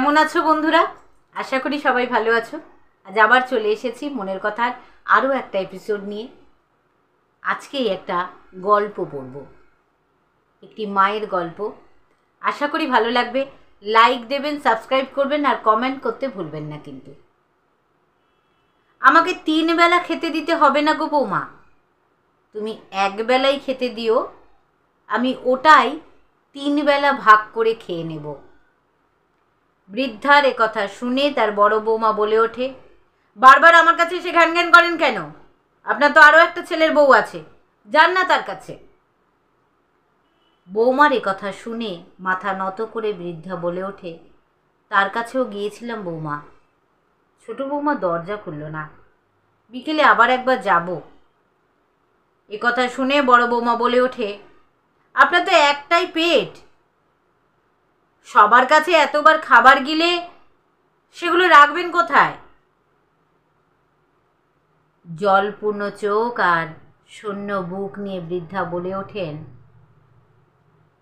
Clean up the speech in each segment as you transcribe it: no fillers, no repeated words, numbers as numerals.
কেমন আছো বন্ধুরা? আশা করি সবাই ভালো আছো। আজ আবার চলে এসেছি মনের কথার আরও একটা এপিসোড নিয়ে। আজকেই একটা গল্প পড়ব, একটি মায়ের গল্প। আশা করি ভালো লাগবে। লাইক দেবেন, সাবস্ক্রাইব করবেন আর কমেন্ট করতে ভুলবেন না। কিন্তু আমাকে 3 বেলা খেতে দিতে হবে না গো বৌমা, তুমি 1 বেলাই খেতে দিও, আমি ওটাই 3 বেলা ভাগ করে খেয়ে নেব। বৃদ্ধার কথা শুনে তার বড় বৌমা বলে ওঠে, বারবার আমার কাছে এসে ঘ্যান ঘ্যান করেন কেন? আপনার তো আরও একটা ছেলের বউ আছে, যান না তার কাছে। বৌমার কথা শুনে মাথা নত করে বৃদ্ধা বলে ওঠে, তার কাছেও গিয়েছিলাম বৌমা, ছোট বৌমা দরজা খুলল না, বিকেলে আবার একবার যাব। কথা শুনে বড় বৌমা বলে ওঠে, আপনার তো একটাই পেট, সবার কাছে এতবার খাবার গিলে সেগুলো রাখবেন কোথায়? জলপূর্ণ চোখ আর শূন্য বুক নিয়ে বৃদ্ধা বলে ওঠেন,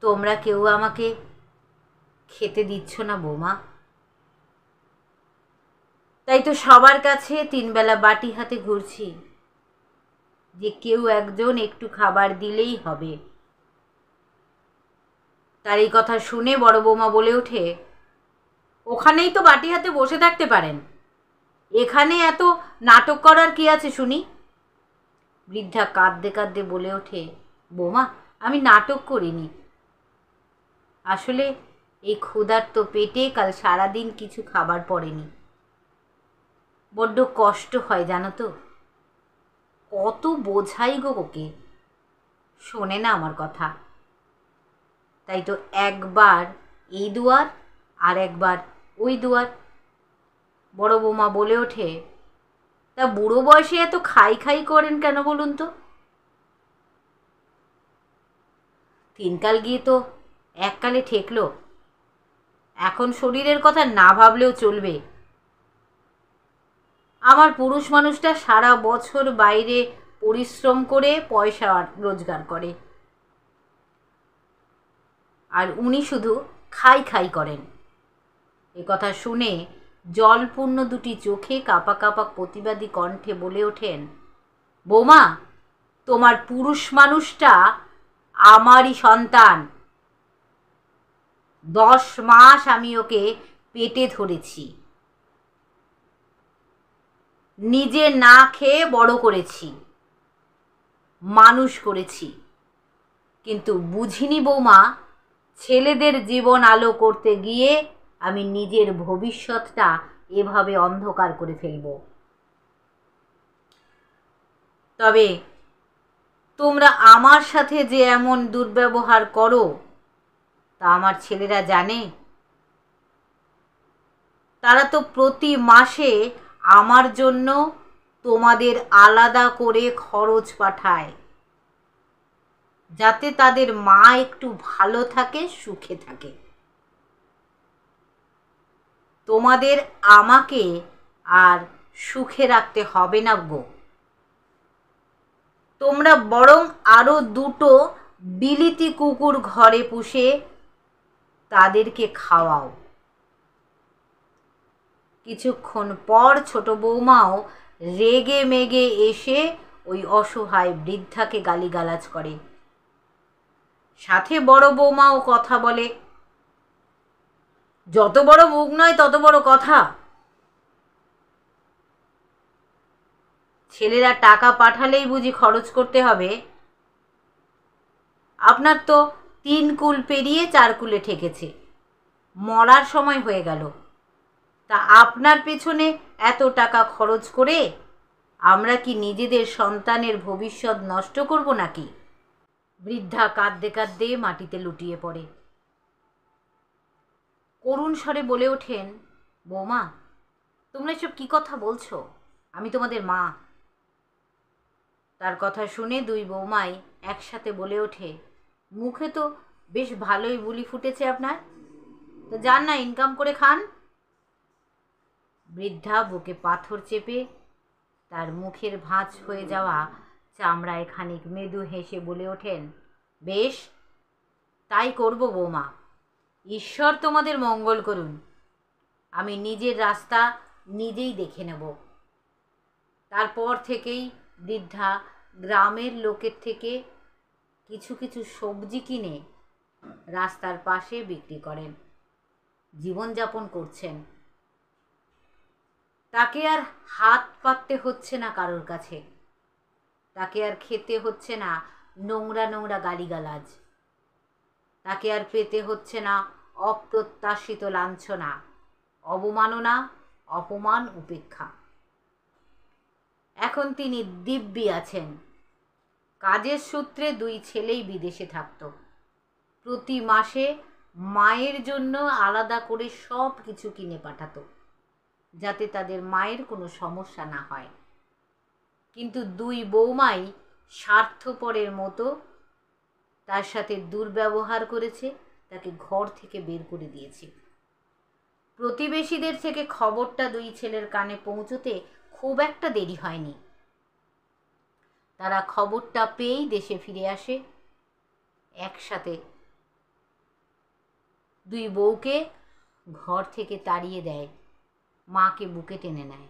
তোমরা কেউ আমাকে খেতে দিচ্ছ না বৌমা, তাই তো সবার কাছে 3 বেলা বাটি হাতে ঘুরছি, যে কেউ একজন একটু খাবার দিলেই হবে। তার এই কথা শুনে বড় বৌমা বলে ওঠে, ওখানেই তো বাটি হাতে বসে থাকতে পারেন, এখানে এত নাটক করার কি আছে শুনি? বৃদ্ধা কাঁদতে কাঁদতে বলে ওঠে, বৌমা আমি নাটক করিনি, আসলে এই ক্ষুধার্ত পেটে কাল সারাদিন কিছু খাবার পড়েনি, বড্ড কষ্ট হয় জানো তো, কত বোঝাই গো ওকে, শোনে না আমার কথা, তাই তো একবার এই দুয়ার আর একবার ওই দুয়ার। বড় বৌমা বলে ওঠে, তা বুড়ো বয়সে এত খাই খাই করেন কেন বলুন তো? 3 কাল গিয়ে তো এককালে ঠেকলো, এখন শরীরের কথা না ভাবলেও চলবে। আমার পুরুষ মানুষটা সারা বছর বাইরে পরিশ্রম করে পয়সা রোজগার করে, আর উনি শুধু খাই খাই করেন। কথা শুনে জলপূর্ণ দুটি চোখে কাঁপা কাঁপা প্রতিবাদী কণ্ঠে বলে ওঠেন, বৌমা তোমার পুরুষ মানুষটা আমারই সন্তান, 10 মাস আমি ওকে পেটে ধরেছি, নিজে না খেয়ে বড় করেছি, মানুষ করেছি, কিন্তু বুঝিনি বৌমা, ছেলেদের জীবন আলো করতে গিয়ে আমি নিজের ভবিষ্যৎটা এভাবে অন্ধকার করে ফেলব। তবে তোমরা আমার সাথে যে এমন দুর্ব্যবহার করো তা আমার ছেলেরা জানে? তারা তো প্রতি মাসে আমার জন্য তোমাদের আলাদা করে খরচ পাঠায়, যাতে তাদের মা একটু ভালো থাকে, সুখে থাকে। তোমাদের আমাকে আর সুখে রাখতে হবে না গো, তোমরা বরং আরো 2টো বিলিতি কুকুর ঘরে পুষে তাদেরকে খাওয়াও। কিছুক্ষণ পর ছোট বৌমাও রেগে মেগে এসে ওই অসহায় বৃদ্ধাকে গালিগালাজ করে, সাথে বড় বৌমাও কথা বলে, যত বড় মুখ নয় তত বড় কথা, ছেলেরা টাকা পাঠালেই বুঝি খরচ করতে হবে? আপনার তো 3 কুল পেরিয়ে 4 কুলে ঠেকেছে, মরার সময় হয়ে গেল, তা আপনার পেছনে এত টাকা খরচ করে আমরা কি নিজেদের সন্তানের ভবিষ্যৎ নষ্ট করব নাকি? বৃদ্ধা কাঁদতে কাঁদতে মাটিতে লুটিয়ে পড়ে, করুণ স্বরে বলে ওঠেন, বৌমা তোমরা এসব কি কথা বলছো? আমি তোমাদের মা। তার কথা শুনে 2 বৌমাই একসাথে বলে ওঠে, মুখে তো বেশ ভালোই বুলি ফুটেছে আপনার, তো যান না ইনকাম করে খান। বৃদ্ধা বুকে পাথর চেপে তার মুখের ভাঁজ হয়ে যাওয়া চামড়ায় খানিক মৃদু হেসে বলে ওঠেন, বেশ তাই করব বৌমা, ঈশ্বর তোমাদের মঙ্গল করুন। আমি নিজের রাস্তা নিজেই দেখে নেব। তারপর থেকেই বৃদ্ধা গ্রামের লোকের থেকে কিছু কিছু সবজি কিনে রাস্তার পাশে বিক্রি করেন, জীবনযাপন করছেন। তাকে আর হাত পাততে হচ্ছে না কারোর কাছে, তাকে আর খেতে হচ্ছে না নোংরা নোংরা গালিগালাজ, তাকে আর পেতে হচ্ছে না অপ্রত্যাশিত লাঞ্ছনা, অবমাননা, অপমান, উপেক্ষা। এখন তিনি দিব্যি আছেন। কাজের সূত্রে 2 ছেলেই বিদেশে থাকত। প্রতি মাসে মায়ের জন্য আলাদা করে সব কিছু কিনে পাঠাতো, যাতে তাদের মায়ের কোনো সমস্যা না হয়। কিন্তু 2 বৌমাই স্বার্থপরের মতো তার সাথে দুর্ব্যবহার করেছে, তাকে ঘর থেকে বের করে দিয়েছে। প্রতিবেশীদের থেকে খবরটা 2 ছেলের কানে পৌঁছতে খুব একটা দেরি হয়নি। তারা খবরটা পেয়েই দেশে ফিরে আসে। একসাথে 2 বউকে ঘর থেকে তাড়িয়ে দেয়, মাকে বুকে টেনে নেয়।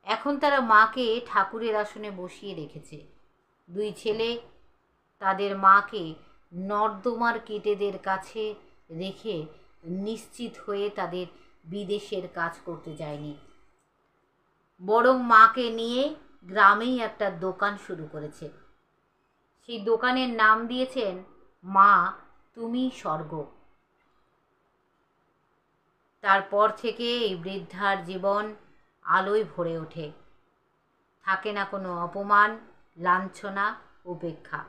এখন তারা মাকে ঠাকুরের আসনে বসিয়ে রেখেছে। 2 ছেলে তাদের মাকে নর্দমার কীটেদের কাছে রেখে নিশ্চিত হয়ে তাদের বিদেশের কাজ করতে যায়নি, বরং মাকে নিয়ে গ্রামেই একটা দোকান শুরু করেছে। সেই দোকানের নাম দিয়েছেন মা তুমি স্বর্গ। তারপর থেকে এই বৃদ্ধার জীবন আলোয় ভরে ওঠে। থাকে না কোনো অপমান, লাঞ্ছনা, উপেক্ষা।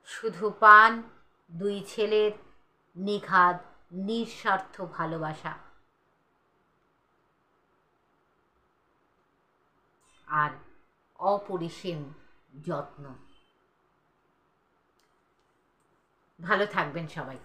শুধু পান 2 ছেলের নিখাদ নিঃস্বার্থ ভালোবাসা আর অপরিসীম যত্ন। ভালো থাকবেন সবাই।